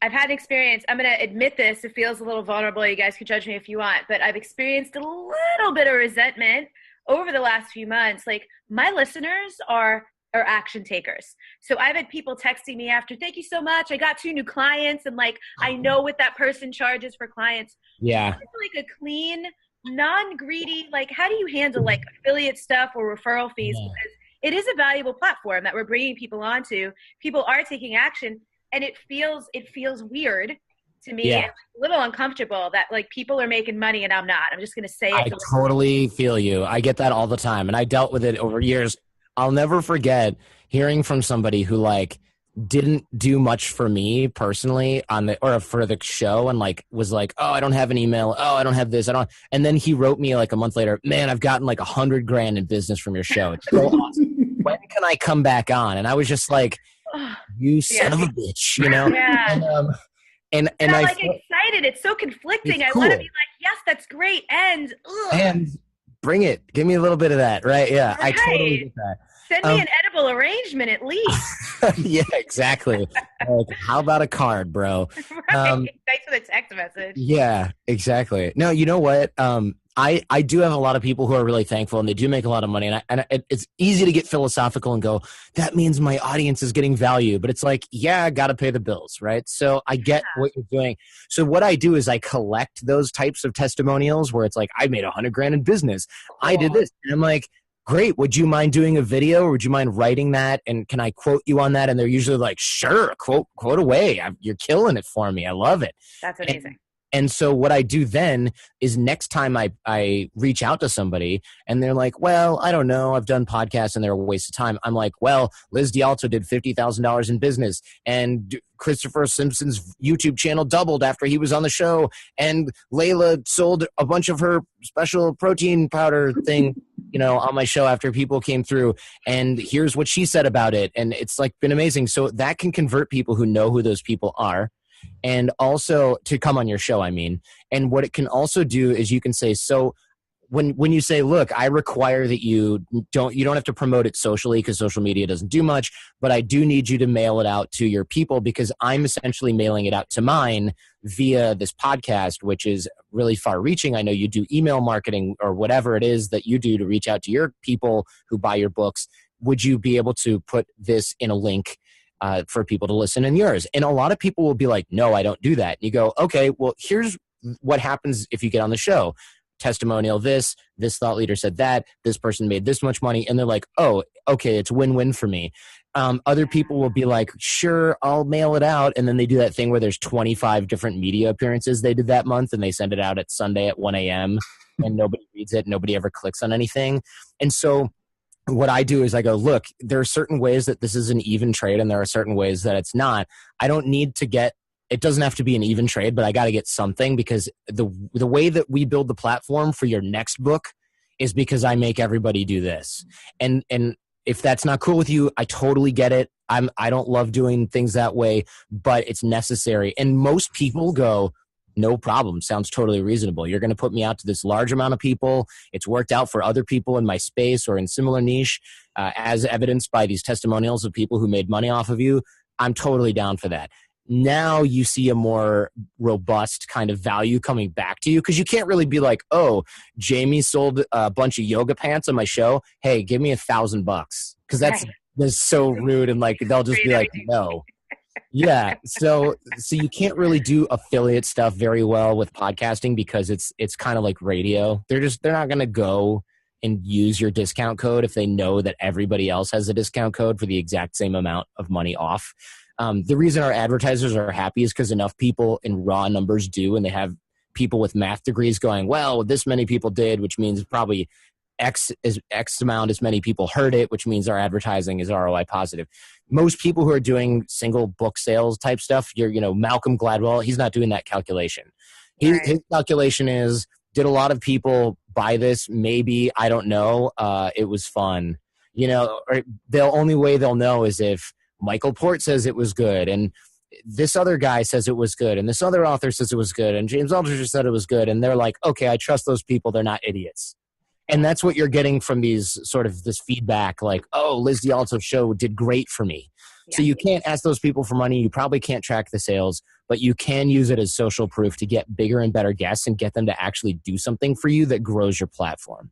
I've had an experience. I'm going to admit this. It feels a little vulnerable. You guys can judge me if you want, but I've experienced a little bit of resentment over the last few months. Like, my listeners are action takers. So I've had people texting me after, thank you so much, I got 2 new clients, and like, I know what that person charges for clients. Yeah. Like a clean, non-greedy, like, how do you handle like affiliate stuff or referral fees? Yeah. Because it is a valuable platform that we're bringing people onto. People are taking action, and it feels weird to me, Yeah. and a little uncomfortable that like people are making money and I'm not. I'm just going to say it. I totally feel you. I get that all the time, and I dealt with it over years. I'll never forget hearing from somebody who like didn't do much for me personally on the, or for the show, and like was like, oh, I don't have an email. Oh, I don't have this. I don't. And then he wrote me like a month later, man, I've gotten like $100,000 in business from your show. It's so awesome. When can I come back on? And I was just like, you son of a bitch, you know? Yeah. And I'm I like excited. It's so conflicting. It's I cool. want to be like, yes, that's great. And bring it. Give me a little bit of that. Right. Yeah. Right. I totally get that. Send me an edible arrangement at least. Yeah, exactly. Like, how about a card, bro? Right. Thanks for the text message. Yeah, exactly. No, you know what? I do have a lot of people who are really thankful, and they do make a lot of money. And it's easy to get philosophical and go, that means my audience is getting value. But it's like, yeah, I got to pay the bills, right? So I get what you're doing. So what I do is I collect those types of testimonials where it's like, I made $100,000 in business. Cool. I did this. And I'm like, great. Would you mind doing a video, or would you mind writing that? And can I quote you on that? And they're usually like, sure, quote away. You're killing it for me. I love it. That's amazing. And so what I do then is next time I reach out to somebody and they're like, well, I don't know, I've done podcasts and they're a waste of time. I'm like, well, Liz D'Alto did $50,000 in business, and Christopher Simpson's YouTube channel doubled after he was on the show, and Layla sold a bunch of her special protein powder thing, you know, on my show after people came through, and here's what she said about it. And it's like been amazing. So that can convert people who know who those people are. And also to come on your show, I mean. And what it can also do is you can say, so when you say, look, I require that you don't have to promote it socially because social media doesn't do much, but I do need you to mail it out to your people because I'm essentially mailing it out to mine via this podcast, which is really far reaching. I know you do email marketing or whatever it is that you do to reach out to your people who buy your books. Would you be able to put this in a link for people to listen in yours? And a lot of people will be like, no, I don't do that. And you go, okay, well, here's what happens if you get on the show. Testimonial this thought leader said that, this person made this much money. And they're like, oh, okay, it's win-win for me. Other people will be like, sure, I'll mail it out. And then they do that thing where there's 25 different media appearances they did that month, and they send it out at Sunday at 1 a.m. and nobody reads it. Nobody ever clicks on anything. And so what I do is I go, look, there are certain ways that this is an even trade and there are certain ways that it's not. I don't need to get, it doesn't have to be an even trade, but I got to get something, because the way that we build the platform for your next book is because I make everybody do this. And if that's not cool with you, I totally get it. I don't love doing things that way, but it's necessary. And most people go, no problem. Sounds totally reasonable. You're going to put me out to this large amount of people. It's worked out for other people in my space or in similar niche, as evidenced by these testimonials of people who made money off of you. I'm totally down for that. Now you see a more robust kind of value coming back to you, because you can't really be like, oh, Jamie sold a bunch of yoga pants on my show. Hey, give me $1,000, because that's so rude, and like they'll just be like, no. Yeah, so you can't really do affiliate stuff very well with podcasting because it's kind of like radio. They're not going to go and use your discount code if they know that everybody else has a discount code for the exact same amount of money off. The reason our advertisers are happy is because enough people in raw numbers do, and they have people with math degrees going, well, this many people did, which means probably X amount as many people heard it, which means our advertising is ROI positive. Most people who are doing single book sales type stuff, Malcolm Gladwell, he's not doing that calculation. His calculation is, did a lot of people buy this? Maybe, I don't know. It was fun. Or the only way they'll know is if Michael Port says it was good, and this other guy says it was good, and this other author says it was good, and James Altucher said it was good, and they're like, okay, I trust those people. They're not idiots. And that's what you're getting from these sort of this feedback, like, oh, Liz D'Alto's show did great for me. Yeah. So you can't ask those people for money. You probably can't track the sales, but you can use it as social proof to get bigger and better guests and get them to actually do something for you that grows your platform.